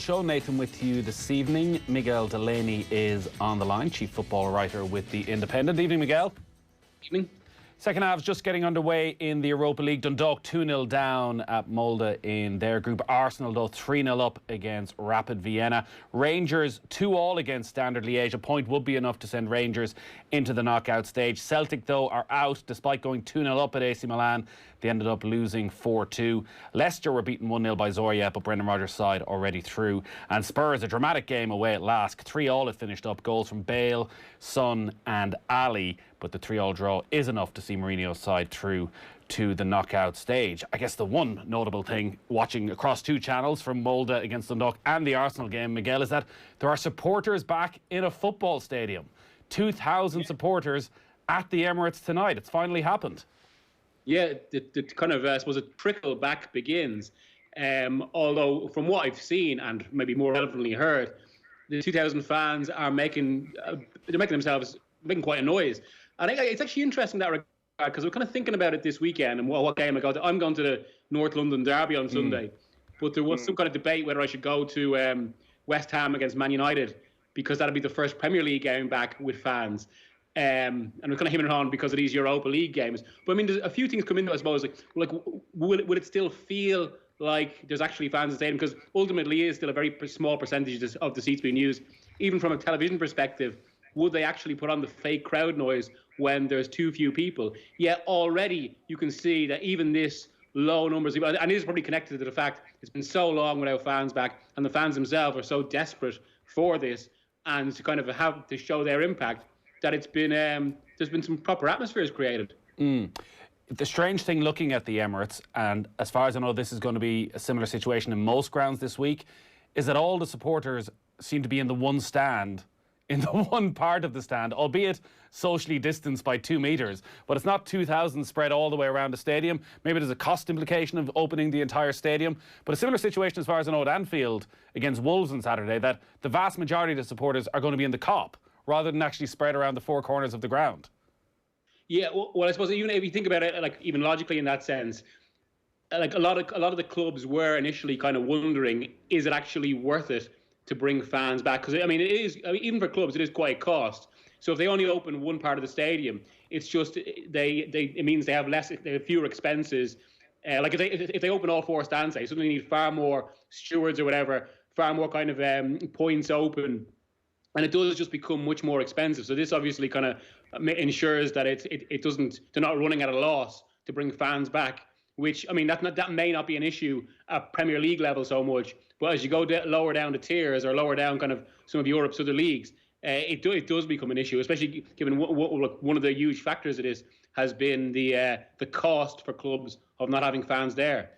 Show Nathan with you this evening. Miguel Delaney is on the line, chief football writer with The Independent. Evening, Miguel. Evening. Second half's just getting underway in the Europa League. Dundalk 2-0 down at Molde in their group. Arsenal, though, 3-0 up against Rapid Vienna. Rangers 2-2 against Standard Liège. A point would be enough to send Rangers into the knockout stage. Celtic, though, are out despite going 2-0 up at AC Milan. They ended up losing 4-2. Leicester were beaten 1-0 by Zorya, but Brendan Rodgers' side already through. And Spurs, a dramatic game away at Lask. 3-3 it finished up. Goals from Bale, Son and Ali. But the 3-3 draw is enough to see Mourinho's side through to the knockout stage. I guess the one notable thing watching across two channels from Molde against Dundalk and the Arsenal game, Miguel, is that there are supporters back in a football stadium. 2,000 supporters at the Emirates tonight. It's finally happened. Yeah, the kind of, I suppose, a trickle back begins. Although, from what I've seen and maybe more relevantly heard, the 2,000 fans are making quite a noise. I think it's actually interesting in that regard because we're kind of thinking about it this weekend and what game I go to. I'm going to the North London derby on Sunday, but there was some kind of debate whether I should go to West Ham against Man United because that'll be the first Premier League game back with fans. And we're kind of hemming it on because of these Europa League games. But I mean, there's a few things come into it, I suppose. Like will it still feel like there's actually fans in the stadium? Because ultimately, it is still a very small percentage of the seats being used. Even from a television perspective, would they actually put on the fake crowd noise when there's too few people? Yet already you can see that even this low numbers, and it is probably connected to the fact it's been so long without fans back, and the fans themselves are so desperate for this and to kind of have to show their impact, that it's been there's been some proper atmospheres created. The strange thing looking at the Emirates, and as far as I know this is going to be a similar situation in most grounds this week, is that all the supporters seem to be in the one stand, in the one part of the stand, albeit socially distanced by 2 metres, but it's not 2,000 spread all the way around the stadium. Maybe there's a cost implication of opening the entire stadium, but a similar situation as far as I know at Anfield against Wolves on Saturday, that the vast majority of the supporters are going to be in the Kop rather than actually spread around the four corners of the ground. Yeah, well, I suppose even if you think about it, like even logically in that sense, like a lot of the clubs were initially kind of wondering, is it actually worth it to bring fans back? Because I mean, it is. I mean, even for clubs, it is quite a cost. So if they only open one part of the stadium, it's just it means they have fewer expenses. Like if they open all four stands, say, suddenly need far more stewards or whatever, far more kind of points open. And it does just become much more expensive. So this obviously kind of ensures that they're not running at a loss to bring fans back. Which, I mean, that may not be an issue at Premier League level so much, but as you go lower down the tiers or lower down kind of some of Europe's other leagues, it does become an issue, especially given one of the huge factors of this has been the cost for clubs of not having fans there.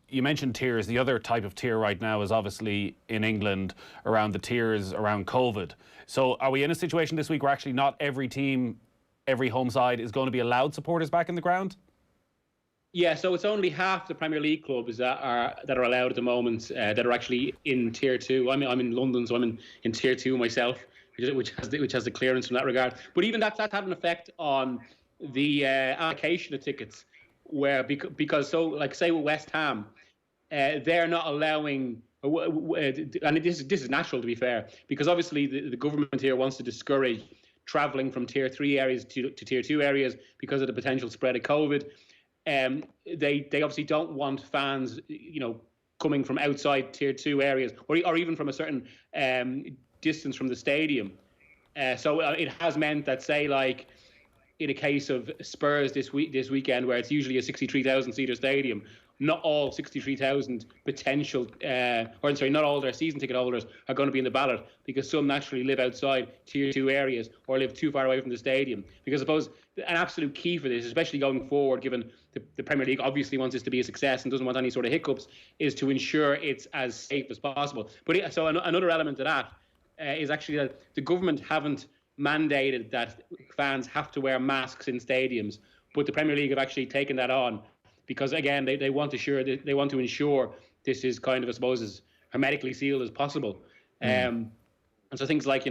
You mentioned tiers. The other type of tier right now is obviously in England around the tiers around COVID. So are we in a situation this week where actually not every team, every home side is going to be allowed supporters back in the ground? Yeah, so it's only half the Premier League clubs that are allowed at the moment that are actually in Tier 2. I'm in London, so I'm in Tier 2 myself, which has the clearance from that regard. But even that's had an effect on the allocation of tickets. Where because so like say with West Ham, they're not allowing, and this is natural to be fair, because obviously the government here wants to discourage travelling from Tier 3 areas to Tier 2 areas because of the potential spread of COVID. They obviously don't want fans, coming from outside Tier 2 areas or even from a certain distance from the stadium. So it has meant that, say, like in a case of Spurs this weekend, where it's usually a 63,000 seater stadium, not all 63,000 potential, not all their season ticket holders are going to be in the ballot, because some naturally live outside Tier 2 areas or live too far away from the stadium. Because I suppose an absolute key for this, especially going forward, given the Premier League obviously wants this to be a success and doesn't want any sort of hiccups, is to ensure it's as safe as possible. But so another element of that is actually that the government haven't mandated that fans have to wear masks in stadiums, but the Premier League have actually taken that on, because again they want to ensure this is kind of, I suppose, as hermetically sealed as possible. And so things like,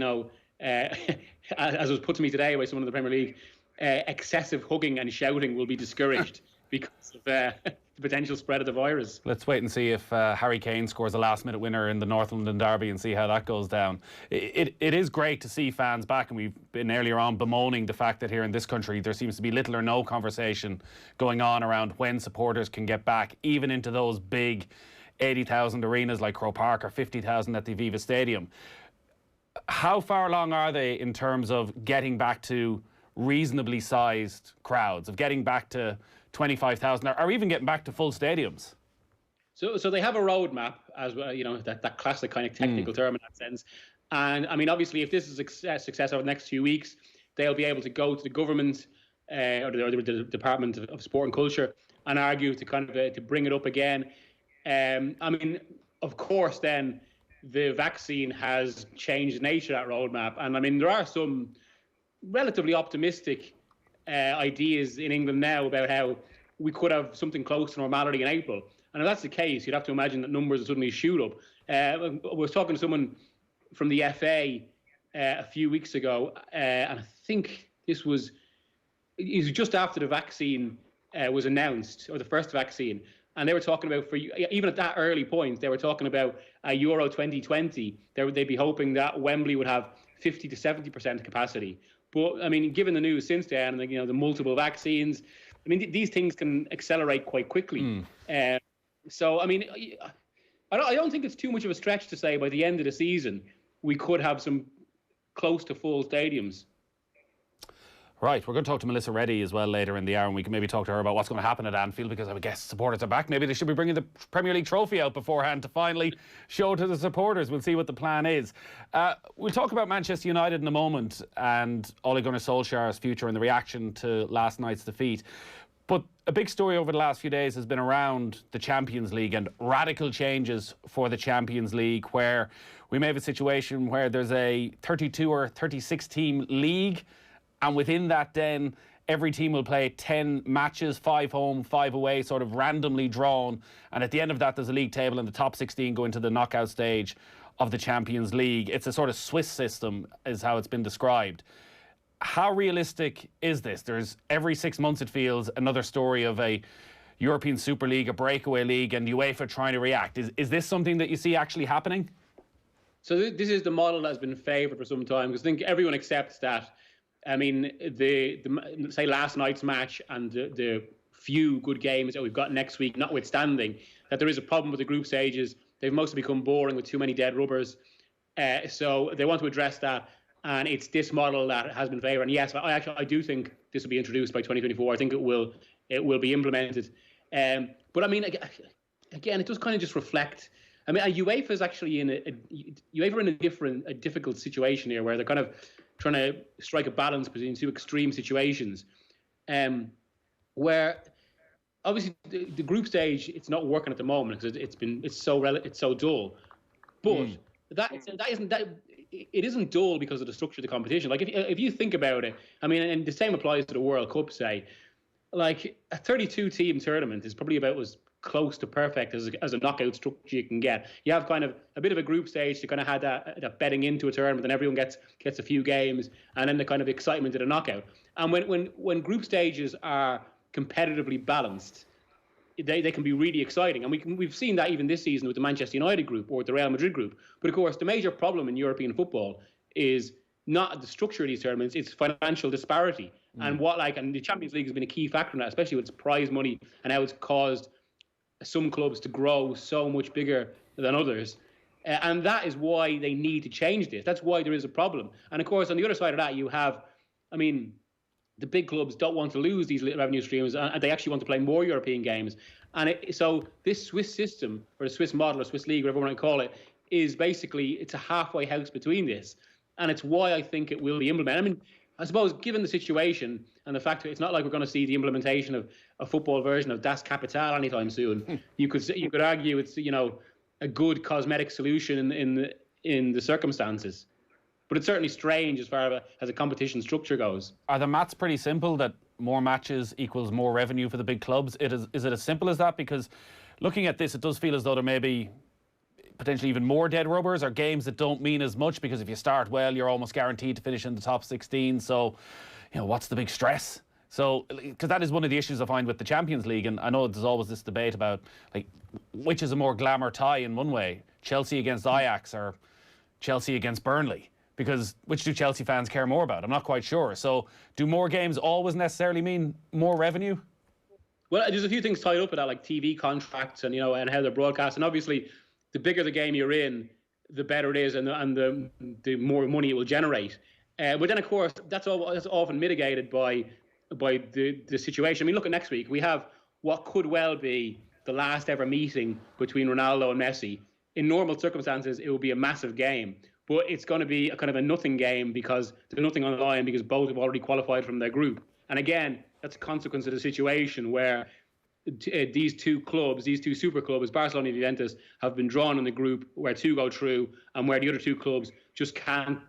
as was put to me today by someone in the Premier League, excessive hugging and shouting will be discouraged. because of the potential spread of the virus. Let's wait and see if Harry Kane scores a last-minute winner in the North London derby and see how that goes down. It is great to see fans back, and we've been earlier on bemoaning the fact that here in this country there seems to be little or no conversation going on around when supporters can get back, even into those big 80,000 arenas like Croke Park or 50,000 at the Aviva Stadium. How far along are they in terms of getting back to reasonably sized crowds, of getting back to 25,000 or even getting back to full stadiums? So they have a roadmap, as well, that classic kind of technical term in that sense. And I mean, obviously, if this is a success over the next few weeks, they'll be able to go to the government or the Department of Sport and Culture and argue to kind of to bring it up again. I mean, of course, then the vaccine has changed the nature of that roadmap. And I mean, there are some relatively optimistic ideas in England now about how we could have something close to normality in April. And if that's the case, you'd have to imagine that numbers will suddenly shoot up. I was talking to someone from the FA a few weeks ago, and I think it was just after the vaccine was announced, or the first vaccine. And they were talking about, even at that early point, they were talking about Euro 2020. They'd be hoping that Wembley would have 50 to 70% capacity. But I mean, given the news since then, and the multiple vaccines, I mean, these things can accelerate quite quickly. So I mean, I don't think it's too much of a stretch to say by the end of the season we could have some close to full stadiums. Right, we're going to talk to Melissa Reddy as well later in the hour, and we can maybe talk to her about what's going to happen at Anfield, because I would guess supporters are back. Maybe they should be bringing the Premier League trophy out beforehand to finally show to the supporters. We'll see what the plan is. We'll talk about Manchester United in a moment and Ole Gunnar Solskjaer's future and the reaction to last night's defeat. But a big story over the last few days has been around the Champions League and radical changes for the Champions League, where we may have a situation where there's a 32 or 36 team league, and within that then every team will play 10 matches, 5 home, 5 away, sort of randomly drawn. And at the end of that, there's a league table and the top 16 go into the knockout stage of the Champions League. It's a sort of Swiss system is how it's been described. How realistic is this? There's every 6 months, it feels, another story of a European Super League, a breakaway league, and UEFA trying to react. Is this something that you see actually happening? So this is the model that's been favoured for some time, because I think everyone accepts that. I mean, the say last night's match and the few good games that we've got next week, notwithstanding, that there is a problem with the group stages. They've mostly become boring with too many dead rubbers. So they want to address that. And it's this model that has been favoured. And yes, I do think this will be introduced by 2024. I think it will be implemented. But I mean, again, it does kind of just reflect. I mean, UEFA is actually in a difficult situation here, where they're kind of trying to strike a balance between two extreme situations, where obviously the group stage, it's not working at the moment because it's so dull. But it isn't dull because of the structure of the competition. Like if you think about it, I mean, and the same applies to the World Cup, say, like a 32 team tournament is probably about as close to perfect as a knockout structure you can get. You have kind of a bit of a group stage to kind of have that betting into a tournament, and everyone gets a few games, and then the kind of excitement of the knockout. And when group stages are competitively balanced, they can be really exciting. And we've seen that even this season with the Manchester United group or the Real Madrid group. But of course, the major problem in European football is not the structure of these tournaments, it's financial disparity. And and the Champions League has been a key factor in that, especially with its prize money and how it's caused some clubs to grow so much bigger than others. And that is why they need to change this. That's why there is a problem. And of course, on the other side of that, you have, I mean, the big clubs don't want to lose these revenue streams, and they actually want to play more European games. And so this Swiss system, or the Swiss model, or Swiss league, whatever you want to call it, is basically, it's a halfway house between this. And it's why I think it will be implemented. I mean, I suppose given the situation and the fact that it's not like we're going to see the implementation of a football version of Das Kapital anytime soon, you could argue it's a good cosmetic solution in the circumstances. But it's certainly strange as far as a competition structure goes. Are the maths pretty simple, that more matches equals more revenue for the big clubs? Is it as simple as that? Because looking at this, it does feel as though there may be potentially even more dead rubbers or games that don't mean as much, because if you start well, you're almost guaranteed to finish in the top 16. So, what's the big stress? So, because that is one of the issues I find with the Champions League, and I know there's always this debate about, like, which is a more glamour tie in one way, Chelsea against Ajax or Chelsea against Burnley, because which do Chelsea fans care more about? I'm not quite sure. So, do more games always necessarily mean more revenue? Well, there's a few things tied up with that, like TV contracts and, and how they're broadcast. And obviously, the bigger the game you're in, the better it is, and the more money it will generate. But then, of course, that's often mitigated by the situation. I mean, look at next week. We have what could well be the last ever meeting between Ronaldo and Messi. In normal circumstances, it will be a massive game, but it's going to be a kind of a nothing game because there's nothing on the line because both have already qualified from their group. And again, that's a consequence of the situation where these two super clubs, Barcelona and Juventus, have been drawn in the group where two go through and where the other two clubs just can't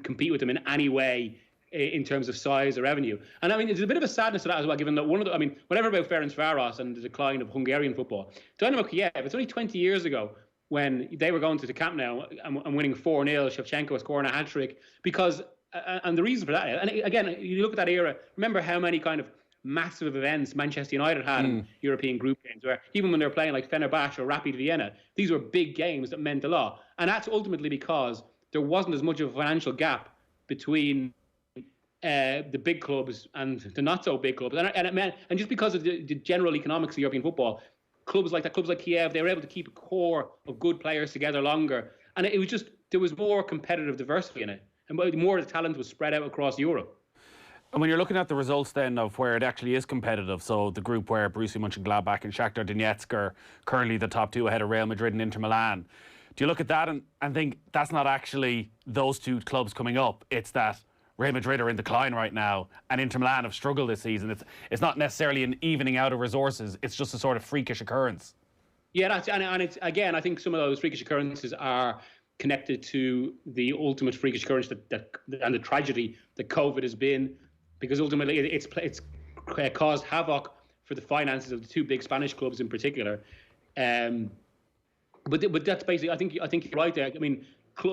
compete with them in any way in terms of size or revenue. And I mean, there's a bit of a sadness to that as well, given that whatever about Ferencváros and the decline of Hungarian football, Dynamo Kiev, it's only 20 years ago when they were going to the Camp Nou and winning 4-0, Shevchenko was scoring a hat-trick, because, and the reason for that, and again, you look at that era, remember how many kind of massive events Manchester United had in European group games, where even when they were playing like Fenerbahce or Rapid Vienna, these were big games that meant a lot. And that's ultimately because there wasn't as much of a financial gap between the big clubs and the not so big clubs, and just because of the general economics of European football, clubs like Kiev, they were able to keep a core of good players together longer, and it was just, there was more competitive diversity in it, and more of the talent was spread out across Europe. And when you're looking at the results then of where it actually is competitive, so the group where Borussia Mönchengladbach and Shakhtar Donetsk are currently the top two ahead of Real Madrid and Inter Milan, do you look at that and think that's not actually those two clubs coming up? It's that Real Madrid are in decline right now and Inter Milan have struggled this season. It's not necessarily an evening out of resources. It's just a sort of freakish occurrence. Yeah, and it's, again, I think some of those freakish occurrences are connected to the ultimate freakish occurrence and the tragedy that COVID has been, because ultimately it's caused havoc for the finances of the two big Spanish clubs in particular. But that's basically, I think you're right there. I mean,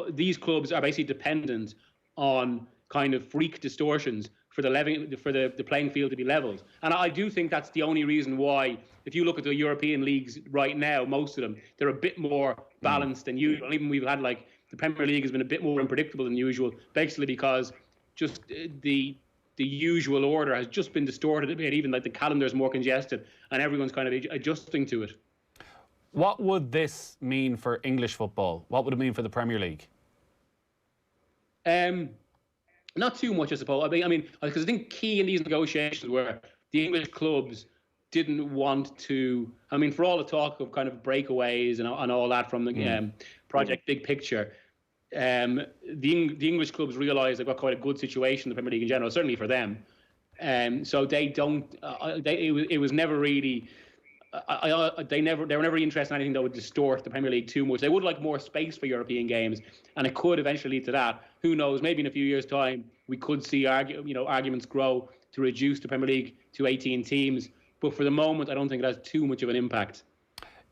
these clubs are basically dependent on kind of freak distortions for the playing field to be leveled. And I do think that's the only reason why, if you look at the European leagues right now, most of them, they're a bit more balanced than usual. And even we've had, like, the Premier League has been a bit more unpredictable than usual, basically because just the usual order has just been distorted a bit. Even like the calendar is more congested and everyone's kind of adjusting to it. What would this mean for English football? What would it mean for the Premier League? Not too much, I suppose. I mean, because I think key in these negotiations were the English clubs didn't want to. I mean, for all the talk of kind of breakaways and all that from the project Big Picture, the English clubs realised they've got quite a good situation in the Premier League in general, certainly for them. So they don't. It was never really. They were never interested in anything that would distort the Premier League too much. They would like more space for European games, and it could eventually lead to that. Who knows? Maybe in a few years' time, we could see arguments grow to reduce the Premier League to 18 teams. But for the moment, I don't think it has too much of an impact.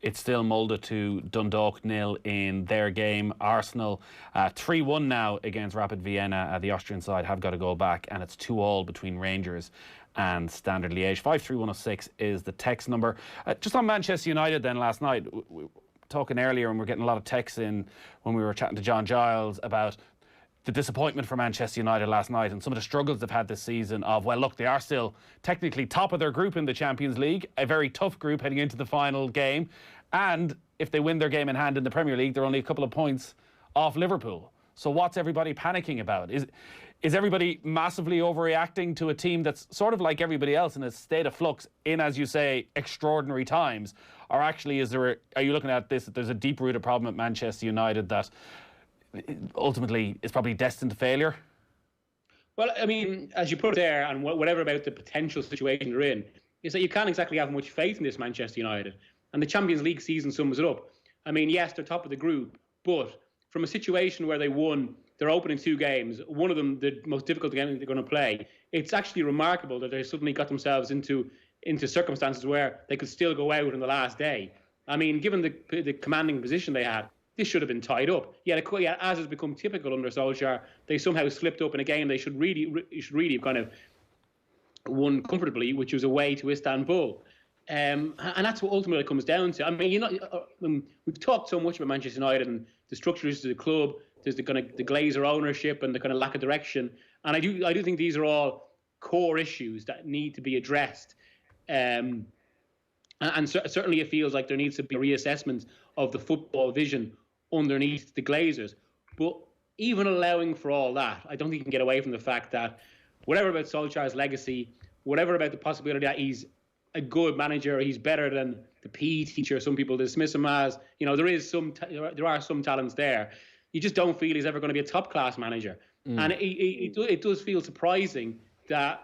It's still Molde to Dundalk 0 in their game. Arsenal 3-1 now against Rapid Vienna. The Austrian side have got to go back, and it's 2-2 between Rangers and Standard Liège. 53106 is the text number. Just on Manchester United then last night, we were talking earlier and we're getting a lot of texts in when we were chatting to John Giles about the disappointment for Manchester United last night and some of the struggles they've had this season of, well, look, they are still technically top of their group in the Champions League, a very tough group heading into the final game. And if they win their game in hand in the Premier League, they're only a couple of points off Liverpool. So what's everybody panicking about? Is everybody massively overreacting to a team that's sort of like everybody else in a state of flux in, as you say, extraordinary times? Or actually, are you looking at this, that there's a deep-rooted problem at Manchester United that ultimately is probably destined to failure? Well, I mean, as you put it there, and whatever about the potential situation they're in, is that you can't exactly have much faith in this Manchester United. And the Champions League season sums it up. I mean, yes, they're top of the group, but from a situation where they won their opening two games, one of them the most difficult game they're going to play, it's actually remarkable that they suddenly got themselves into circumstances where they could still go out on the last day. I mean, given the commanding position they had, this should have been tied up. Yet, as has become typical under Solskjaer, they somehow slipped up in a game they should really have kind of won comfortably, which was away to Istanbul. And that's what ultimately it comes down to. I mean, we've talked so much about Manchester United and the structures of the club. There's the kind of the Glazer ownership and the kind of lack of direction. And I do think these are all core issues that need to be addressed. And certainly it feels like there needs to be a reassessment of the football vision underneath the Glazers. But even allowing for all that, I don't think you can get away from the fact that whatever about Solskjaer's legacy, whatever about the possibility that he's a good manager, he's better than the PE teacher some people dismiss him as, there are some talents there. You just don't feel he's ever going to be a top-class manager. And it does feel surprising that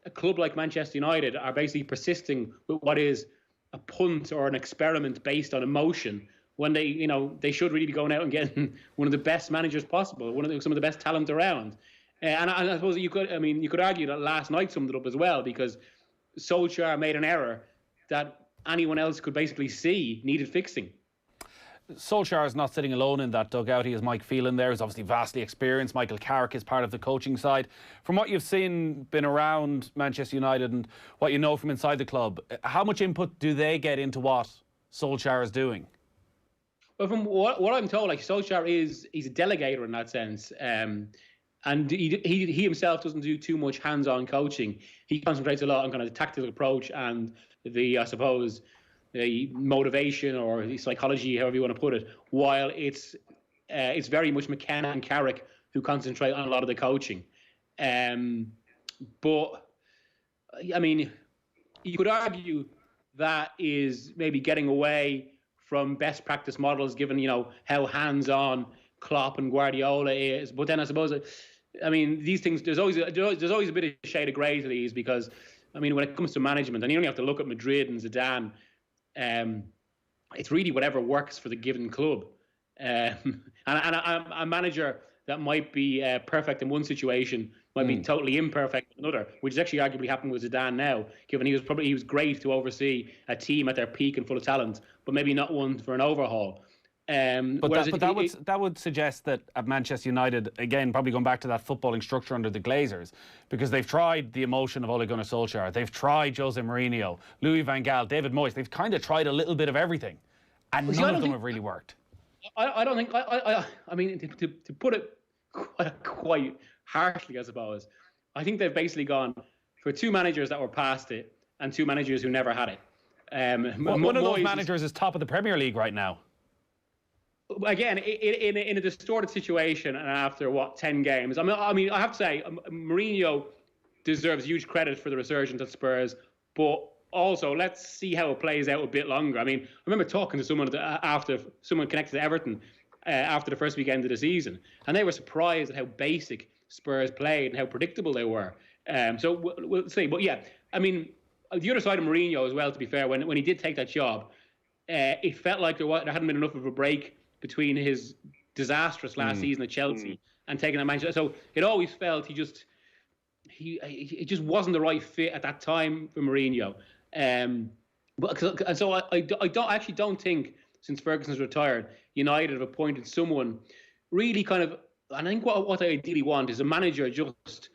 a club like Manchester United are basically persisting with what is a punt or an experiment based on emotion when they should really be going out and getting one of the best managers possible, some of the best talent around. And I suppose you could argue that last night summed it up as well, because Solskjaer made an error that anyone else could basically see needed fixing. Solskjaer is not sitting alone in that dugout. He has Mike Phelan there, who's obviously vastly experienced. Michael Carrick is part of the coaching side. From what you've seen, been around Manchester United and what you know from inside the club, how much input do they get into what Solskjaer is doing? Well, from what I'm told, Solskjaer he's a delegator in that sense. And he himself doesn't do too much hands-on coaching. He concentrates a lot on kind of the tactical approach and the motivation or the psychology, however you want to put it, while it's very much McKenna and Carrick who concentrate on a lot of the coaching. But, I mean, you could argue that is maybe getting away from best practice models, given, how hands-on Klopp and Guardiola is. But then I suppose, these things, there's always a bit of shade of grey to these, because, when it comes to management, and you only have to look at Madrid and Zidane, it's really whatever works for the given club. And a manager that might be perfect in one situation might be totally imperfect in another, which is actually arguably happening with Zidane now, given he was great to oversee a team at their peak and full of talent, but maybe not one for an overhaul. That would suggest that at Manchester United, again, probably going back to that footballing structure under the Glazers, because they've tried the emotion of Ole Gunnar Solskjaer, they've tried Jose Mourinho, Louis van Gaal, David Moyes, they've kind of tried a little bit of everything, and none of them have really worked. I don't think, to put it quite harshly, I suppose, I think they've basically gone for two managers that were past it and two managers who never had it. One of those managers is top of the Premier League right now. Again, in a distorted situation, and after 10 games, I have to say, Mourinho deserves huge credit for the resurgence at Spurs, but also let's see how it plays out a bit longer. I remember talking to someone someone connected to Everton after the first weekend of the season, and they were surprised at how basic Spurs played and how predictable they were. So we'll see. But yeah, the other side of Mourinho as well, to be fair, when he did take that job, it felt like there hadn't been enough of a break between his disastrous last season at Chelsea and taking that Manchester. So it always felt he just wasn't the right fit at that time for Mourinho. So I don't think since Ferguson's retired, United have appointed someone really kind of, and I think what they ideally want is a manager just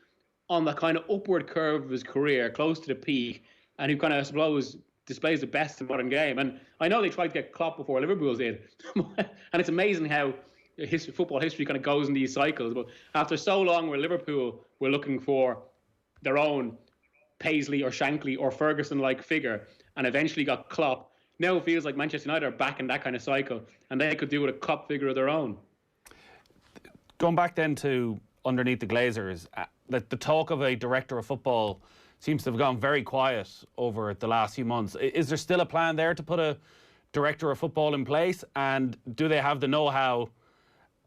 on the kind of upward curve of his career, close to the peak, and who kind of, I suppose, displays the best in modern game. And I know they tried to get Klopp before Liverpool did. And it's amazing how football history kind of goes in these cycles. But after so long where Liverpool were looking for their own Paisley or Shankly or Ferguson-like figure and eventually got Klopp, now it feels like Manchester United are back in that kind of cycle and they could do with a Klopp figure of their own. Going back then to underneath the Glazers, the talk of a director of football seems to have gone very quiet over the last few months. Is there still a plan there to put a director of football in place? And do they have the know-how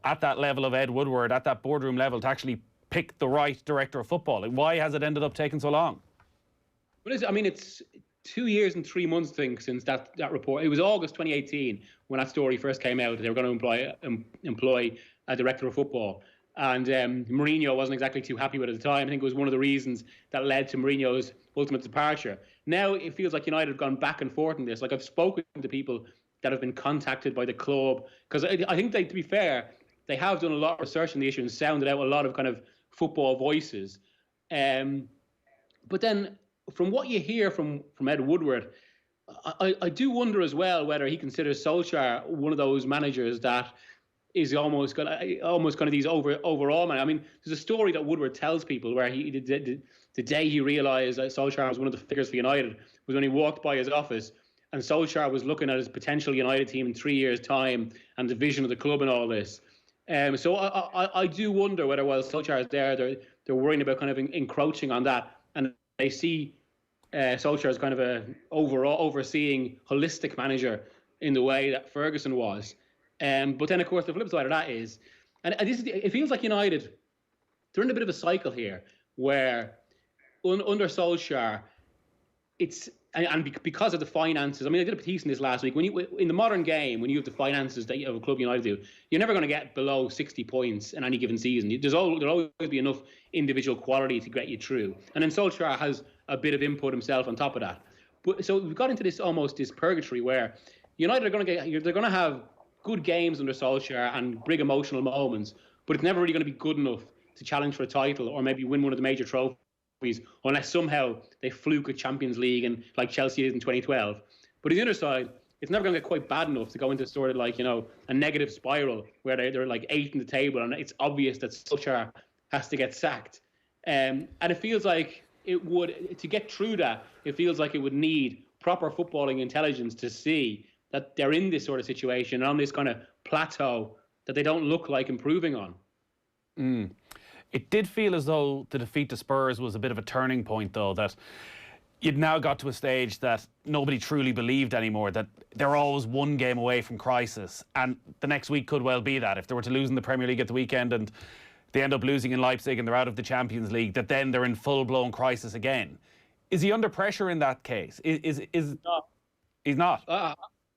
at that level of Ed Woodward, at that boardroom level, to actually pick the right director of football? Why has it ended up taking so long? It's 2 years and 3 months, I think, since that report. It was August 2018 when that story first came out that they were going to employ a director of football. And Mourinho wasn't exactly too happy with it at the time. I think it was one of the reasons that led to Mourinho's ultimate departure. Now it feels like United have gone back and forth in this. Like, I've spoken to people that have been contacted by the club, because I think to be fair, they have done a lot of research on the issue and sounded out a lot of kind of football voices. But then, from what you hear from Ed Woodward, I do wonder as well whether he considers Solskjaer one of those managers that is almost kind of these overall man. I mean, there's a story that Woodward tells people where the day he realised that Solskjaer was one of the figures for United was when he walked by his office and Solskjaer was looking at his potential United team in 3 years' time and the vision of the club and all this. So I do wonder whether while Solskjaer is there, they're worrying about kind of encroaching on that, and they see Solskjaer as kind of a overall overseeing holistic manager in the way that Ferguson was. But then, of course, the flip side of that is, and it feels like United, they're in a bit of a cycle here where under Solskjaer, because of the finances. I mean, I did a piece in this last week. In the modern game, when you have the finances that of a club United do, you're never going to get below 60 points in any given season. There'll always be enough individual quality to get you through. And then Solskjaer has a bit of input himself on top of that. But so we've got into this purgatory where United are going to have good games under Solskjaer and big emotional moments, but it's never really going to be good enough to challenge for a title or maybe win one of the major trophies unless somehow they fluke a Champions League and like Chelsea did in 2012. But on the other side, it's never going to get quite bad enough to go into sort of like, a negative spiral where they're like 8th in the table and it's obvious that Solskjaer has to get sacked. And it feels like to get through that, it feels like it would need proper footballing intelligence to see that they're in this sort of situation, on this kind of plateau that they don't look like improving on. It did feel as though the defeat to Spurs was a bit of a turning point, though, that you'd now got to a stage that nobody truly believed anymore, that they're always one game away from crisis. And the next week could well be that. If they were to lose in the Premier League at the weekend and they end up losing in Leipzig and they're out of the Champions League, that then they're in full-blown crisis again. Is he under pressure in that case? No. He's not?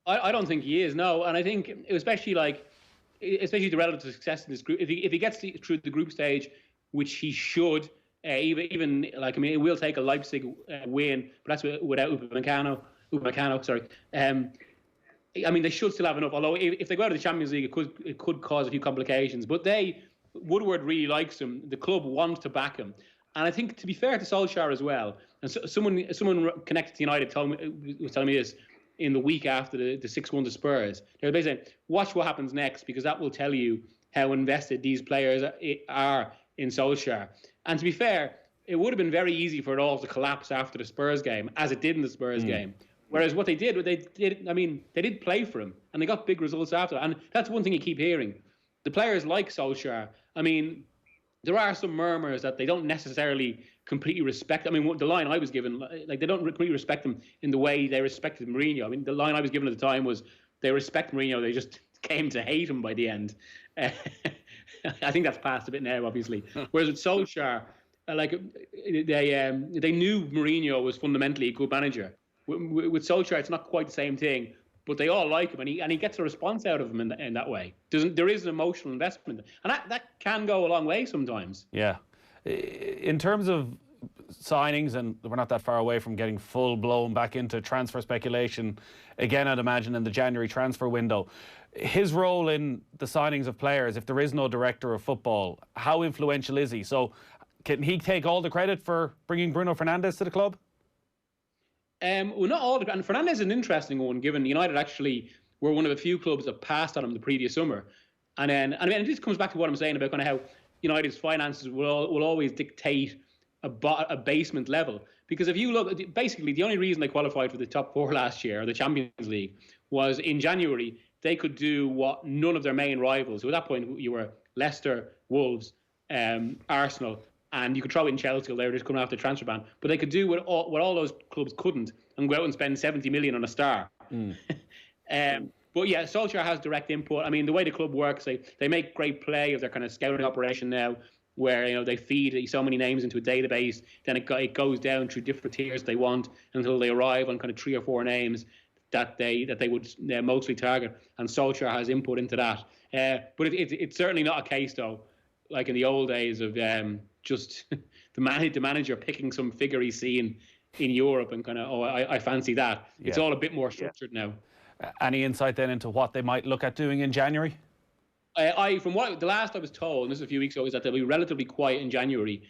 I don't think he is, no. And I think especially the relative success in this group, if he gets through the group stage, which he should, it will take a Leipzig win, but that's without Upamecano, sorry. They should still have enough, although if they go out of the Champions League, it could cause a few complications. But Woodward really likes him. The club wants to back him. And I think, to be fair to Solskjaer as well, and someone connected to United was telling me this in the week after the 6-1 to Spurs. They were basically saying, watch what happens next, because that will tell you how invested these players are in Solskjaer. And to be fair, it would have been very easy for it all to collapse after the Spurs game, as it did in the Spurs game. Whereas what they did play for him, and they got big results after. And that's one thing you keep hearing. The players like Solskjaer, there are some murmurs that they don't necessarily completely respect. The line I was given, like, they don't completely respect him in the way they respected Mourinho. The line I was given at the time was they respect Mourinho, they just came to hate him by the end. I think that's passed a bit now, obviously. Whereas with Solskjaer, they knew Mourinho was fundamentally a good manager. With Solskjaer, it's not quite the same thing, but they all like him, and he gets a response out of him in that way. There is an emotional investment, and that can go a long way sometimes. Yeah. In terms of signings, and we're not that far away from getting full-blown back into transfer speculation, again, I'd imagine in the January transfer window, his role in the signings of players, if there is no director of football, how influential is he? So can he take all the credit for bringing Bruno Fernandes to the club? Well, not all. And Fernandes is an interesting one, given United actually were one of the few clubs that passed on him the previous summer. And this comes back to what I'm saying about kind of how United's finances will always dictate a basement level. Because if you look, basically the only reason they qualified for the top 4 last year, or the Champions League, was in January they could do what none of their main rivals, so at that point you were Leicester, Wolves, Arsenal, and you could throw in Chelsea, they were just coming after the transfer ban, but they could do what all those clubs couldn't, and go out and spend 70 million on a star. But yeah, Solskjaer has direct input. The way the club works, they make great play of their kind of scouting operation now, where they feed so many names into a database, then it goes down through different tiers they want until they arrive on kind of 3 or 4 names that they would mostly target, and Solskjaer has input into that. But it's certainly not a case, though, like in the old days of just the manager picking some figure he's seen in Europe and kind of, I fancy that. It's all a bit more structured now. Any insight then into what they might look at doing in January? From what the last I was told, and this is a few weeks ago, is that they'll be relatively quiet in January,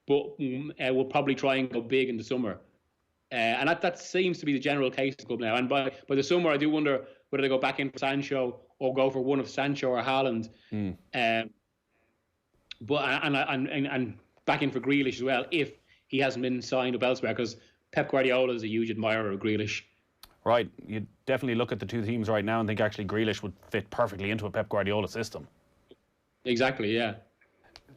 but will probably try and go big in the summer. And that seems to be the general case of the club now. And by the summer, I do wonder whether they go back in for Sancho or go for one of Sancho or Haaland. But back in for Grealish as well, if he hasn't been signed up elsewhere, because Pep Guardiola is a huge admirer of Grealish. Right, you definitely look at the two teams right now and think actually Grealish would fit perfectly into a Pep Guardiola system. Exactly, yeah.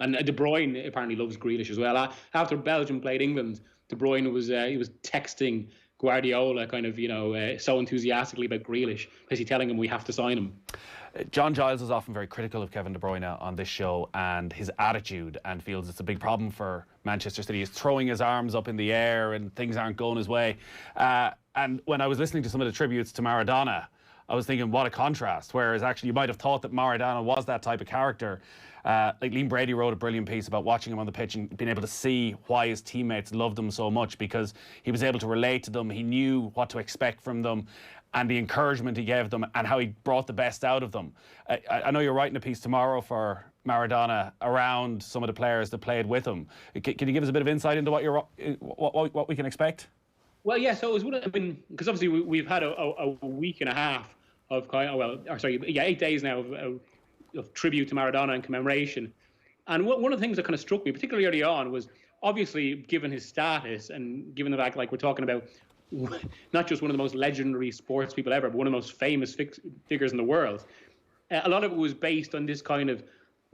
And De Bruyne apparently loves Grealish as well. After Belgium played England, De Bruyne was texting Guardiola kind of, so enthusiastically about Grealish, basically telling him we have to sign him. John Giles is often very critical of Kevin De Bruyne on this show and his attitude, and feels it's a big problem for Manchester City. He's throwing his arms up in the air and things aren't going his way. And when I was listening to some of the tributes to Maradona, I was thinking, what a contrast. Whereas actually you might have thought that Maradona was that type of character. Like Liam Brady wrote a brilliant piece about watching him on the pitch and being able to see why his teammates loved him so much, because he was able to relate to them. He knew what to expect from them and the encouragement he gave them and how he brought the best out of them. I know you're writing a piece tomorrow for Maradona around some of the players that played with him. Can you give us a bit of insight into what we can expect? Well, yeah. So it was because obviously we've had a week and a half of 8 days now of tribute to Maradona and commemoration. And one of the things that kind of struck me, particularly early on, was obviously given his status and given the fact, like, we're talking about not just one of the most legendary sports people ever, but one of the most famous figures in the world. A lot of it was based on this kind of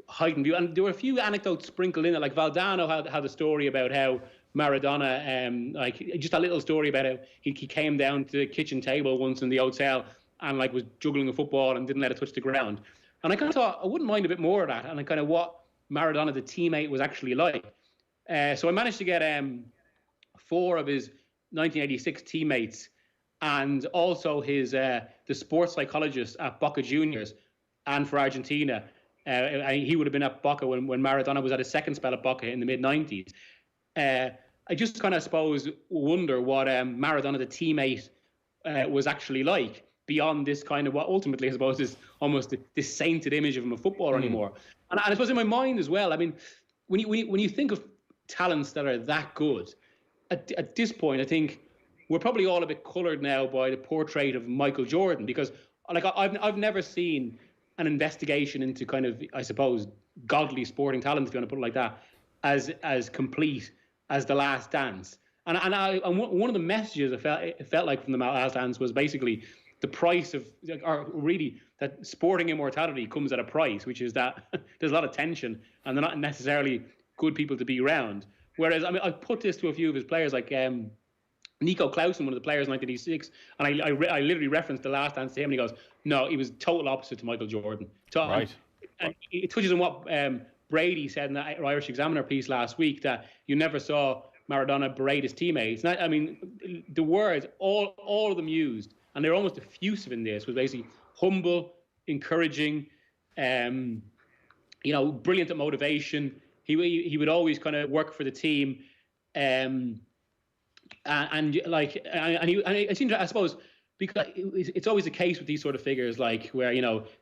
heightened view. And there were a few anecdotes sprinkled in it, like Valdano had a story about how Maradona, just a little story about how he came down to the kitchen table once in the hotel and was juggling a football and didn't let it touch the ground. And I kind of thought I wouldn't mind a bit more of that, and kind of what Maradona, the teammate, was actually like. So I managed to get 4 of his 1986 teammates, and also his the sports psychologist at Boca Juniors and for Argentina. He would have been at Boca when Maradona was at his second spell at Boca in the mid-90s. I just kind of, suppose, wonder what Maradona, the teammate, was actually like, beyond this kind of what ultimately, I suppose, is almost this sainted image of him a footballer anymore. And I suppose in my mind as well, I mean, when you think of talents that are that good, at this point, I think we're probably all a bit coloured now by the portrait of Michael Jordan, because I've never seen an investigation into kind of, I suppose, godly sporting talent, if you want to put it like that, as complete as The Last Dance. And one of the messages it felt like from The Last Dance was basically the price of, or really, that sporting immortality comes at a price, which is that there's a lot of tension and they're not necessarily good people to be around. Whereas, I mean, I put this to a few of his players, like Nico Clausen, one of the players in 1986, and I literally referenced The Last Dance to him, and he goes, no, he was total opposite to Michael Jordan. Right. And it touches on what Brady said in the Irish Examiner piece last week, that you never saw Maradona berate his teammates. And I mean, the words, all of them used, and they're almost effusive in this, was basically humble, encouraging, brilliant at motivation. He would always kind of work for the team, and it seems, I suppose, because it's always the case with these sort of figures, like where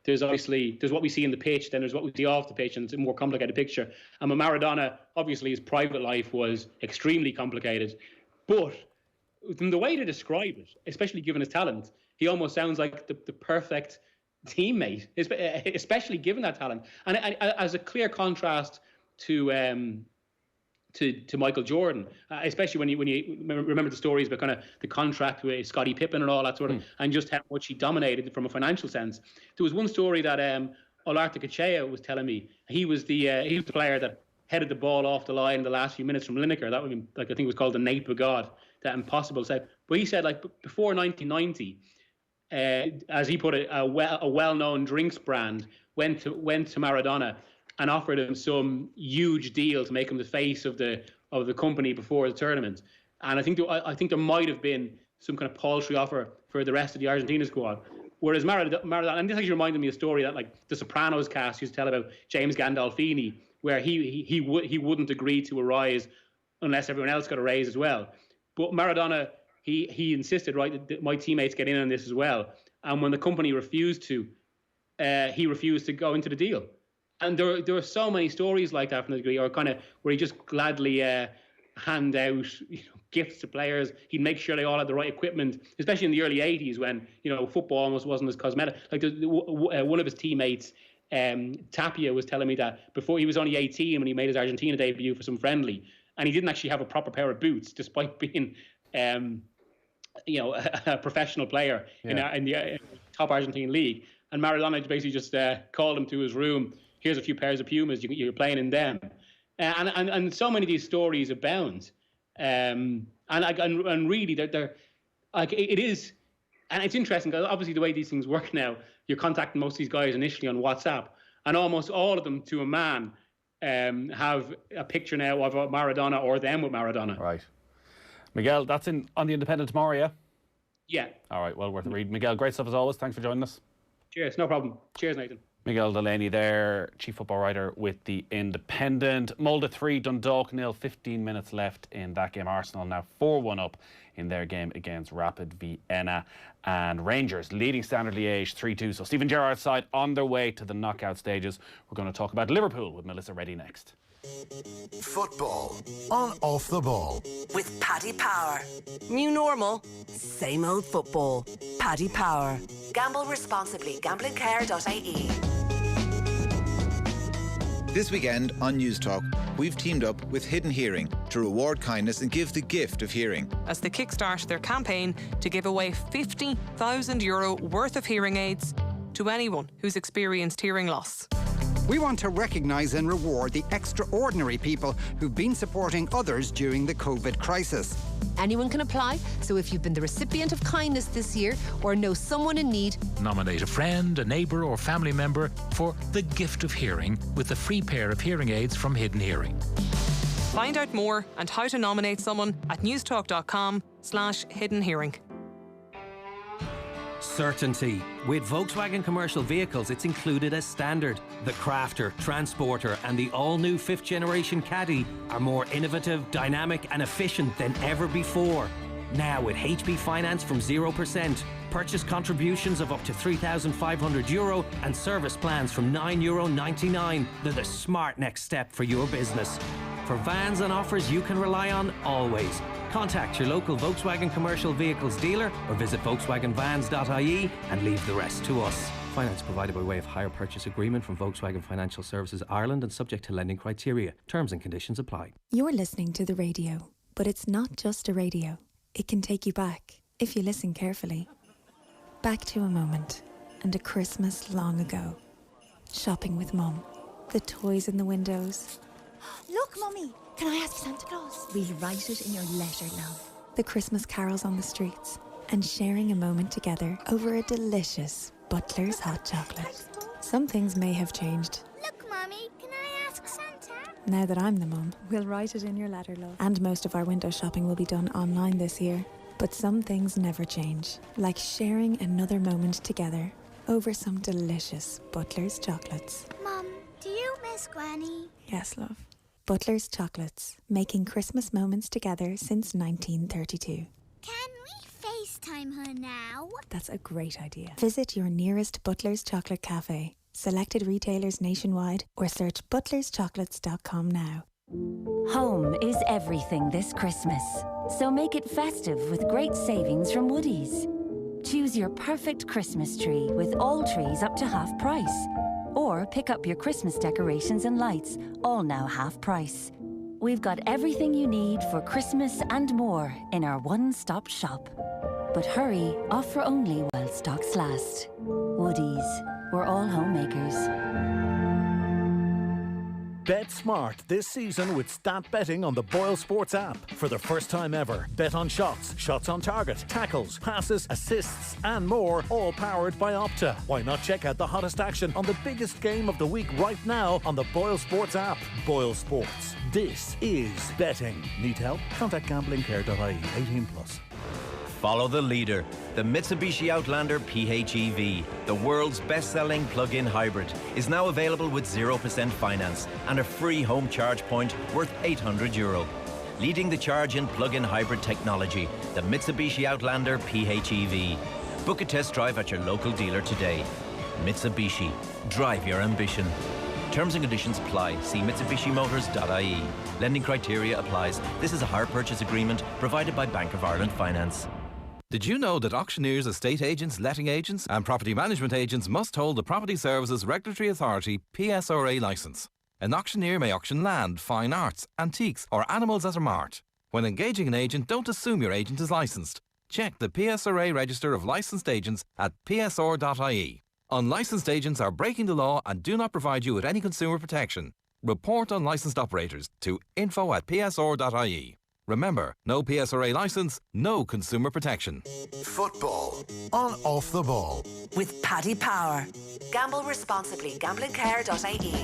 there's what we see in the pitch, then there's what we see off the pitch, and it's a more complicated picture. And with Maradona, obviously his private life was extremely complicated, but from the way to describe it, especially given his talent, he almost sounds like the perfect teammate, especially given that talent. And as a clear contrast to Michael Jordan, especially when you remember the stories about kind of the contract with Scottie Pippen and all that sort of, and just how much he dominated from a financial sense. There was one story that Olarte Kachea was telling me. He was the player that headed the ball off the line in the last few minutes from Lineker. That would be, I think it was called the Nape of God, that impossible save. But he said, before 1990, as he put it, a well-known drinks brand went to Maradona and offered him some huge deal to make him the face of the company before the tournament. And I think there might have been some kind of paltry offer for the rest of the Argentina squad. Whereas Maradona, and this actually reminded me of a story that the Sopranos cast used to tell about James Gandolfini, where he wouldn't agree to a rise unless everyone else got a raise as well. But Maradona, he insisted, right, that my teammates get in on this as well. And when the company refused to, he refused to go into the deal. And there are so many stories like that from the degree, or kind of where he just gladly hand out gifts to players. He'd make sure they all had the right equipment, especially in the early 80s when football almost wasn't as cosmetic. Like one of his teammates, Tapia, was telling me that before he was only 18 when he made his Argentina debut for some friendly, and he didn't actually have a proper pair of boots despite being a professional player in the top Argentine league. And Maradona basically just called him to his room. Here's a few pairs of Pumas. You're playing in them, and so many of these stories abound. And really, they're like it is, and it's interesting because obviously the way these things work now, you're contacting most of these guys initially on WhatsApp, and almost all of them, to a man, have a picture now of Maradona or them with Maradona. Right. Miguel, that's on the Independent tomorrow, yeah? Yeah. All right, well worth a read. Miguel, great stuff as always. Thanks for joining us. Cheers, no problem. Cheers, Nathan. Miguel Delaney there, chief football writer with the Independent. Molde 3, Dundalk 0, 15 minutes left in that game. Arsenal now 4-1 up in their game against Rapid Vienna. And Rangers leading Standard Liège 3-2. So Stephen Gerrard's side on their way to the knockout stages. We're going to talk about Liverpool with Melissa Reddy next. Football on Off the Ball with Paddy Power. New normal, same old football. Paddy Power. Gamble responsibly. Gamblingcare.ie. This weekend on News Talk, we've teamed up with Hidden Hearing to reward kindness and give the gift of hearing, as they kickstart their campaign to give away €50,000 worth of hearing aids to anyone who's experienced hearing loss. We want to recognise and reward the extraordinary people who've been supporting others during the COVID crisis. Anyone can apply, so if you've been the recipient of kindness this year or know someone in need, nominate a friend, a neighbour or family member for the gift of hearing with a free pair of hearing aids from Hidden Hearing. Find out more and how to nominate someone at newstalk.com/hidden hearing. Certainty. With Volkswagen commercial vehicles, it's included as standard. The Crafter, Transporter and the all-new 5th generation Caddy are more innovative, dynamic and efficient than ever before. Now with HB Finance from 0%, purchase contributions of up to €3,500 and service plans from €9.99. They're the smart next step for your business. For vans and offers you can rely on always. Contact your local Volkswagen commercial vehicles dealer or visit volkswagenvans.ie and leave the rest to us. Finance provided by way of hire purchase agreement from Volkswagen Financial Services Ireland and subject to lending criteria. Terms and conditions apply. You're listening to the radio, but it's not just a radio. It can take you back, if you listen carefully. Back to a moment and a Christmas long ago. Shopping with Mum. The toys in the windows. Look, Mummy, can I ask Santa Claus? We'll write it in your letter, love. The Christmas carols on the streets and sharing a moment together over a delicious Butler's hot chocolate. Some things may have changed. Look, Mummy, can I ask Santa? Now that I'm the mum, we'll write it in your letter, love. And most of our window shopping will be done online this year. But some things never change, like sharing another moment together over some delicious Butler's chocolates. Mum, do you miss Granny? Yes, love. Butler's Chocolates, making Christmas moments together since 1932. Can we FaceTime her now? That's a great idea. Visit your nearest Butler's Chocolate Cafe, selected retailers nationwide, or search butlerschocolates.com now. Home is everything this Christmas, so make it festive with great savings from Woodies. Choose your perfect Christmas tree with all trees up to half price. Or pick up your Christmas decorations and lights, all now half price. We've got everything you need for Christmas and more in our one-stop shop. But hurry, offer only while stocks last. Woodies, we're all homemakers. Bet smart this season with stat betting on the Boyle Sports app. For the first time ever, bet on shots, shots on target, tackles, passes, assists and more, all powered by Opta. Why not check out the hottest action on the biggest game of the week right now on the Boyle Sports app. Boyle Sports. This is betting. Need help? Contact gamblingcare.ie. 18+. Follow the leader, the Mitsubishi Outlander PHEV. The world's best-selling plug-in hybrid is now available with 0% finance and a free home charge point worth €800. Leading the charge in plug-in hybrid technology, the Mitsubishi Outlander PHEV. Book a test drive at your local dealer today. Mitsubishi. Drive your ambition. Terms and conditions apply. See mitsubishimotors.ie. Lending criteria applies. This is a hire purchase agreement provided by Bank of Ireland Finance. Did you know that auctioneers, estate agents, letting agents and property management agents must hold the Property Services Regulatory Authority PSRA licence? An auctioneer may auction land, fine arts, antiques or animals at a mart. When engaging an agent, don't assume your agent is licensed. Check the PSRA Register of Licensed Agents at psr.ie. Unlicensed agents are breaking the law and do not provide you with any consumer protection. Report unlicensed operators to info@psr.ie. Remember, no PSRA licence, no consumer protection. Football on Off the Ball. With Paddy Power. Gamble responsibly. Gamblingcare.ie.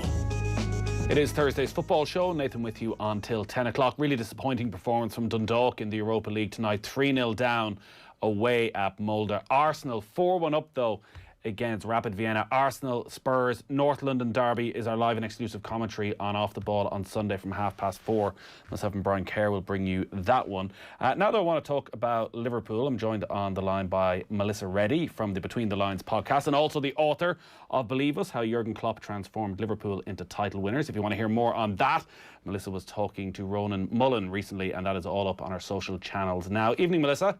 It is Thursday's football show. Nathan with you until 10 o'clock. Really disappointing performance from Dundalk in the Europa League tonight. 3-0 down away at Molde. Arsenal 4-1 up though against Rapid Vienna. Arsenal, Spurs, North London derby is our live and exclusive commentary on Off the Ball on Sunday from 4:30. Myself and Brian Kerr will bring you that one. Now that I want to talk about Liverpool, I'm joined on the line by Melissa Reddy from the Between the Lines podcast and also the author of Believe Us, How Jurgen Klopp Transformed Liverpool into Title Winners. If you want to hear more on that, Melissa was talking to Ronan Mullen recently, and that is all up on our social channels now. Evening, Melissa.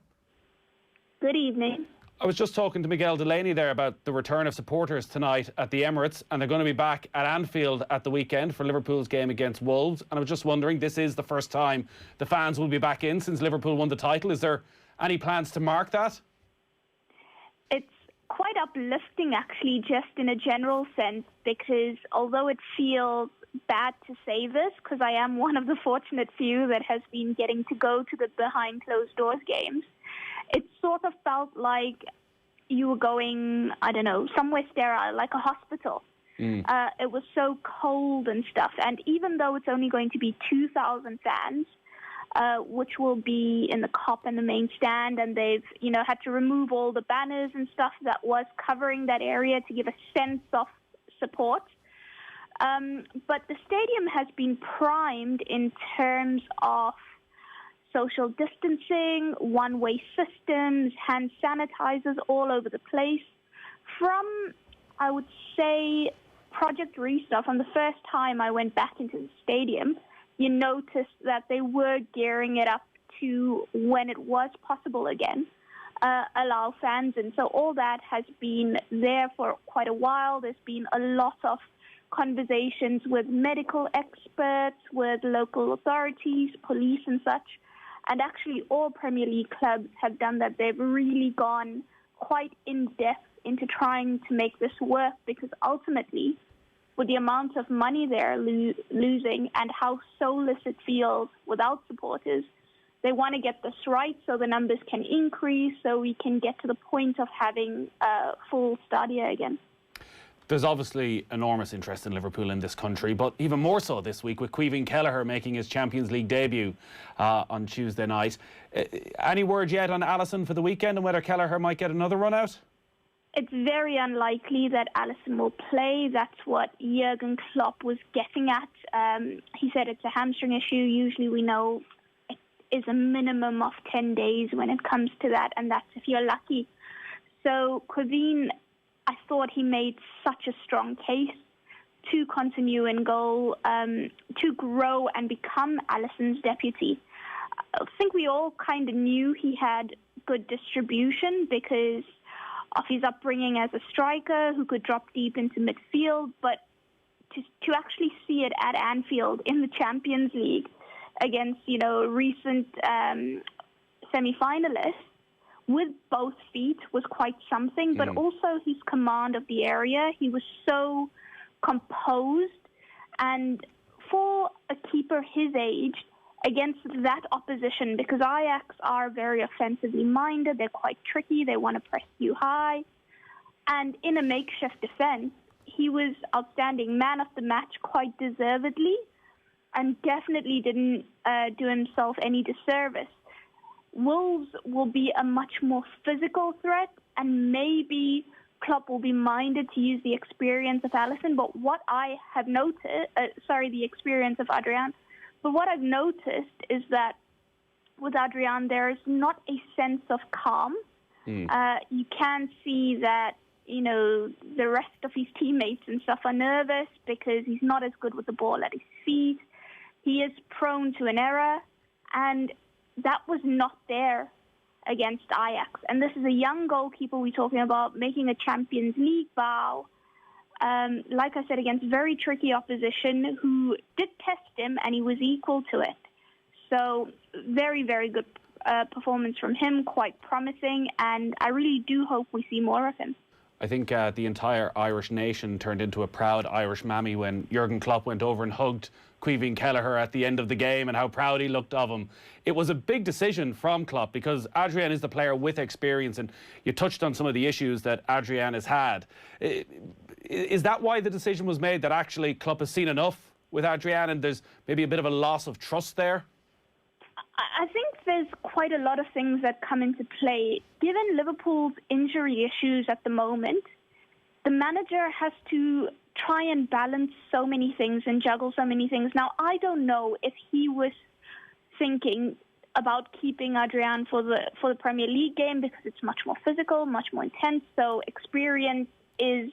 Good evening. I was just talking to Miguel Delaney there about the return of supporters tonight at the Emirates, and they're going to be back at Anfield at the weekend for Liverpool's game against Wolves. And I was just wondering, this is the first time the fans will be back in since Liverpool won the title. Is there any plans to mark that? It's quite uplifting, actually, just in a general sense, because although it feels bad to say this, because I am one of the fortunate few that has been getting to go to the behind closed doors games, it sort of felt like you were going, I don't know, somewhere sterile, like a hospital. It was so cold and stuff. And even though it's only going to be 2,000 fans, which will be in the Kop and the main stand, and they've, had to remove all the banners and stuff that was covering that area to give a sense of support. But the stadium has been primed in terms of social distancing, one-way systems, hand sanitizers all over the place. From, I would say, Project Restart, from the first time I went back into the stadium, you noticed that they were gearing it up to, when it was possible again, allow fans in. So all that has been there for quite a while. There's been a lot of conversations with medical experts, with local authorities, police and such. And actually, all Premier League clubs have done that. They've really gone quite in-depth into trying to make this work, because ultimately, with the amount of money they're losing and how soulless it feels without supporters, they want to get this right so the numbers can increase, so we can get to the point of having a full stadia again. There's obviously enormous interest in Liverpool in this country, but even more so this week with Kelleher making his Champions League debut on Tuesday night. Any word yet on Alisson for the weekend and whether Kelleher might get another run out? It's very unlikely that Alisson will play. That's what Jurgen Klopp was getting at. He said it's a hamstring issue. Usually we know it is a minimum of 10 days when it comes to that, and that's if you're lucky. So Caoimhin, I thought he made such a strong case to continue in goal, to grow and become Alisson's deputy. I think we all kind of knew he had good distribution because of his upbringing as a striker who could drop deep into midfield, but to actually see it at Anfield in the Champions League against, recent semi-finalists, with both feet was quite something, but also his command of the area. He was so composed, and for a keeper his age, against that opposition, because Ajax are very offensively minded, they're quite tricky, they want to press you high, and in a makeshift defense, he was outstanding, man of the match quite deservedly, and definitely didn't do himself any disservice. Wolves will be a much more physical threat, and maybe Klopp will be minded to use the experience of Alisson. But what I have noticed, the experience of Adrian. But what I've noticed is that with Adrian, there is not a sense of calm. You can see that the rest of his teammates and stuff are nervous because he's not as good with the ball at his feet. He is prone to an error, and that was not there against Ajax. And this is a young goalkeeper we're talking about, making a Champions League bow. Like I said, against very tricky opposition who did test him, and he was equal to it. So very, very good performance from him, quite promising, and I really do hope we see more of him. I think the entire Irish nation turned into a proud Irish mammy when Jurgen Klopp went over and hugged Caoimhin Kelleher at the end of the game, and how proud he looked of him. It was a big decision from Klopp because Adrian is the player with experience, and you touched on some of the issues that Adrian has had. Is that why the decision was made, that actually Klopp has seen enough with Adrian and there's maybe a bit of a loss of trust there? I think there's quite a lot of things that come into play. Given Liverpool's injury issues at the moment, the manager has to try and balance so many things and juggle so many things. Now, I don't know if he was thinking about keeping Adrian for the Premier League game because it's much more physical, much more intense, so experience is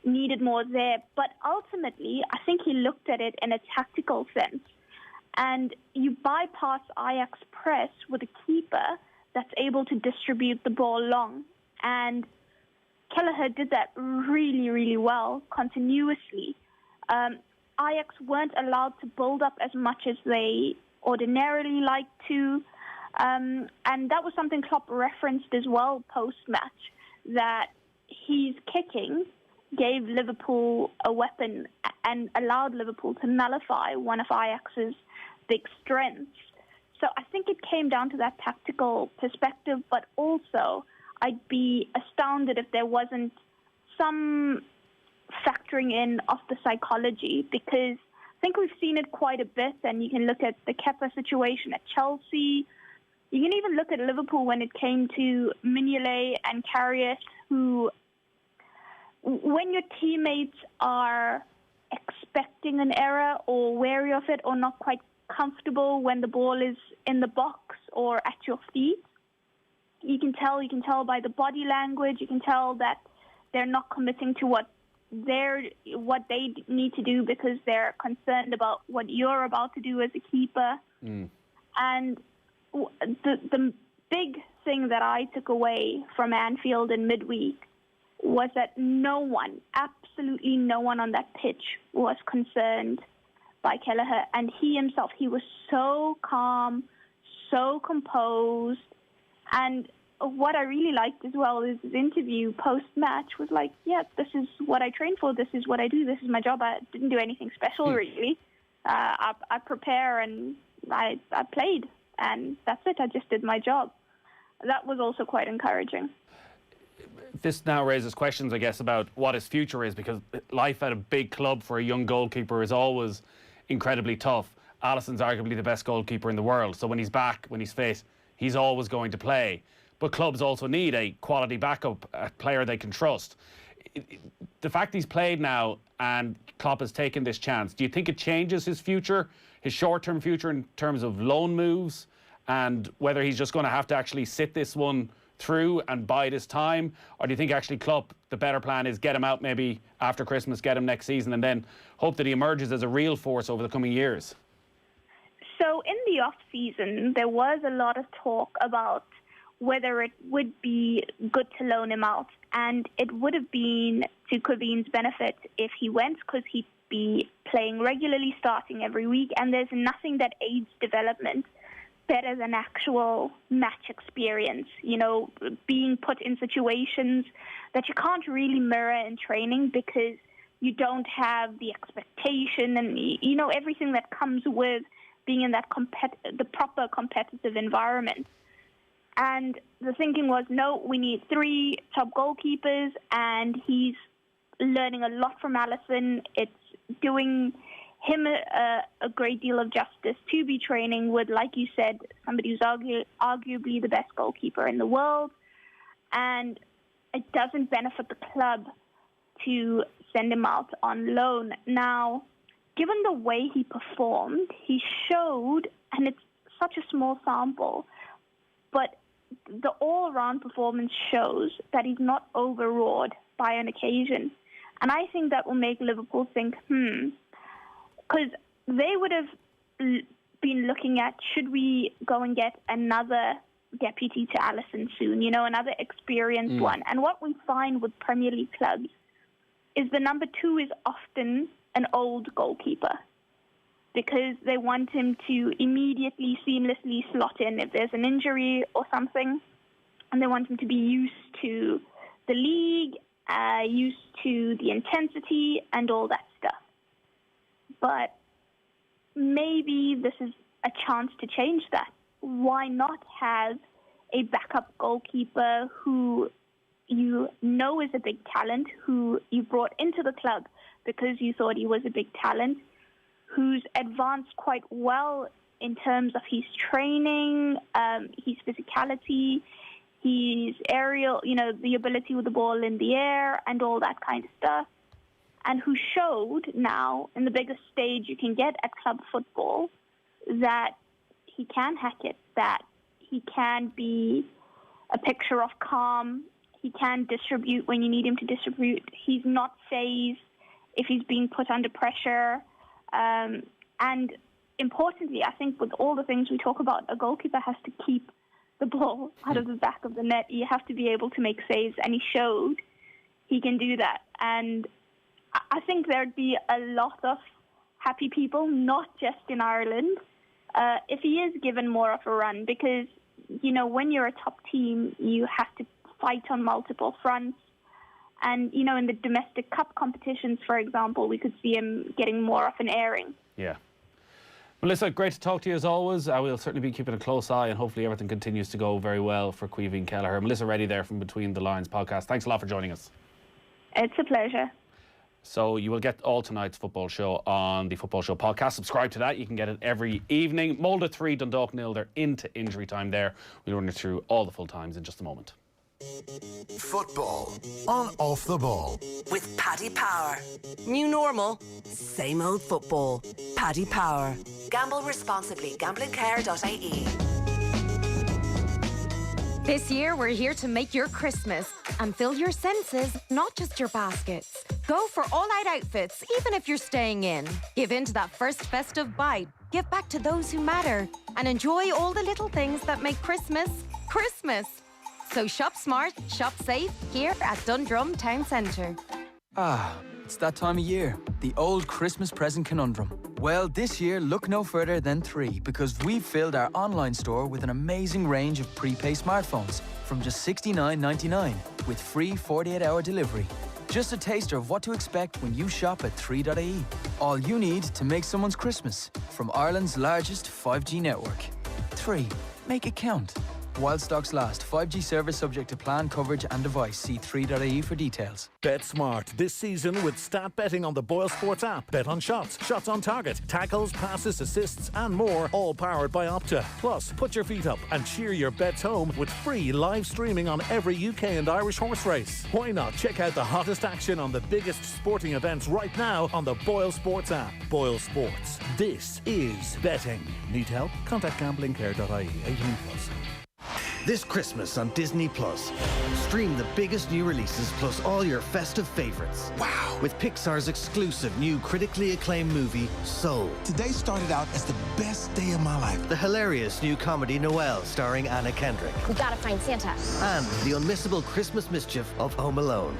needed more there. But ultimately, I think he looked at it in a tactical sense. And you bypass Ajax press with a keeper that's able to distribute the ball long. And Kelleher did that really, really well, continuously. Ajax weren't allowed to build up as much as they ordinarily like to. And that was something Klopp referenced as well post-match, that his kicking gave Liverpool a weapon and allowed Liverpool to nullify one of Ajax's big strengths. So I think it came down to that tactical perspective, but also I'd be astounded if there wasn't some factoring in of the psychology, because I think we've seen it quite a bit, and you can look at the Kepa situation at Chelsea. You can even look at Liverpool when it came to Mignolet and Carriot, who, when your teammates are expecting an error or wary of it or not quite comfortable when the ball is in the box or at your feet, you can tell by the body language, you can tell that they're not committing to what they need to do because they're concerned about what you're about to do as a keeper. And the big thing that I took away from Anfield in midweek was that absolutely no one on that pitch was concerned by Kelleher, and he himself, he was so calm, so composed. And what I really liked as well is his interview post-match was like, yeah, this is what I trained for, this is what I do, this is my job. I didn't do anything special, really. I prepare and I played, and that's it. I just did my job. That was also quite encouraging. This now raises questions, I guess, about what his future is, because life at a big club for a young goalkeeper is always incredibly tough. Alisson's arguably the best goalkeeper in the world, so when he's back, when he's fit, he's always going to play. But clubs also need a quality backup, a player they can trust. The fact he's played now and Klopp has taken this chance, do you think it changes his future, his short-term future in terms of loan moves, and whether he's just going to have to actually sit this one through and bide his time? Or do you think actually Klopp, the better plan is get him out maybe after Christmas, get him next season, and then hope that he emerges as a real force over the coming years? So in the off-season, there was a lot of talk about whether it would be good to loan him out. And it would have been to Caoimhin's benefit if he went, because he'd be playing regularly, starting every week. And there's nothing that aids development better than actual match experience, being put in situations that you can't really mirror in training because you don't have the expectation and, everything that comes with being in that the proper competitive environment. And the thinking was, no, we need 3 top goalkeepers, and he's learning a lot from Alisson. It's doing him a great deal of justice to be training with, like you said, somebody who's arguably the best goalkeeper in the world. And it doesn't benefit the club to send him out on loan. Now, given the way he performed, he showed, and it's such a small sample, but the all-round performance shows that he's not overawed by an occasion. And I think that will make Liverpool think, because they would have been looking at, should we go and get another deputy to Alisson soon, another experienced one. And what we find with Premier League clubs is the number 2 is often an old goalkeeper, because they want him to immediately, seamlessly slot in if there's an injury or something. And they want him to be used to the league, used to the intensity and all that stuff. But maybe this is a chance to change that. Why not have a backup goalkeeper who you know is a big talent, who you brought into the club because you thought he was a big talent, who's advanced quite well in terms of his training, his physicality, his aerial, the ability with the ball in the air and all that kind of stuff, and who showed now in the biggest stage you can get at club football that he can hack it, that he can be a picture of calm, he can distribute when you need him to distribute, he's not fazed if he's being put under pressure, and importantly, I think with all the things we talk about, a goalkeeper has to keep the ball out of the back of the net. You have to be able to make saves, and he showed he can do that. And I think there'd be a lot of happy people, not just in Ireland, if he is given more of a run, because, when you're a top team, you have to fight on multiple fronts. And, in the domestic cup competitions, for example, we could see him getting more of an airing. Yeah. Melissa, great to talk to you as always. We'll certainly be keeping a close eye, and hopefully everything continues to go very well for Caoimhin Kelleher. Melissa Reddy there from Between the Lines podcast. Thanks a lot for joining us. It's a pleasure. So you will get all tonight's football show on the Football Show podcast. Subscribe to that. You can get it every evening. Molde 3, Dundalk 0. They're into injury time there. We'll run you through all the full times in just a moment. Football on Off the Ball with Paddy Power. New normal, same old football. Paddy Power. Gamble responsibly. GamblingCare.ie. This year, we're here to make your Christmas and fill your senses, not just your baskets. Go for all-out outfits, even if you're staying in. Give in to that first festive bite. Give back to those who matter. And enjoy all the little things that make Christmas, Christmas. So shop smart, shop safe, here at Dundrum Town Centre. It's that time of year, the old Christmas present conundrum. Well, this year, look no further than 3, because we've filled our online store with an amazing range of prepaid smartphones from just $69.99 with free 48-hour delivery. Just a taster of what to expect when you shop at 3.ie. All you need to make someone's Christmas from Ireland's largest 5G network. 3. Make it count. While stocks last, 5G service subject to plan, coverage and device. See 3.ie for details. Bet smart this season with stat betting on the Boyle Sports app. Bet on shots, shots on target, tackles, passes, assists and more, all powered by Opta. Plus, put your feet up and cheer your bets home with free live streaming on every UK and Irish horse race. Why not check out the hottest action on the biggest sporting events right now on the Boyle Sports app. Boyle Sports. This is betting. Need help? Contact gamblingcare.ie. 18+. This Christmas on Disney Plus, stream the biggest new releases plus all your festive favorites. Wow! With Pixar's exclusive new critically acclaimed movie, Soul. Today started out as the best day of my life. The hilarious new comedy Noelle starring Anna Kendrick. We gotta find Santa. And the unmissable Christmas mischief of Home Alone.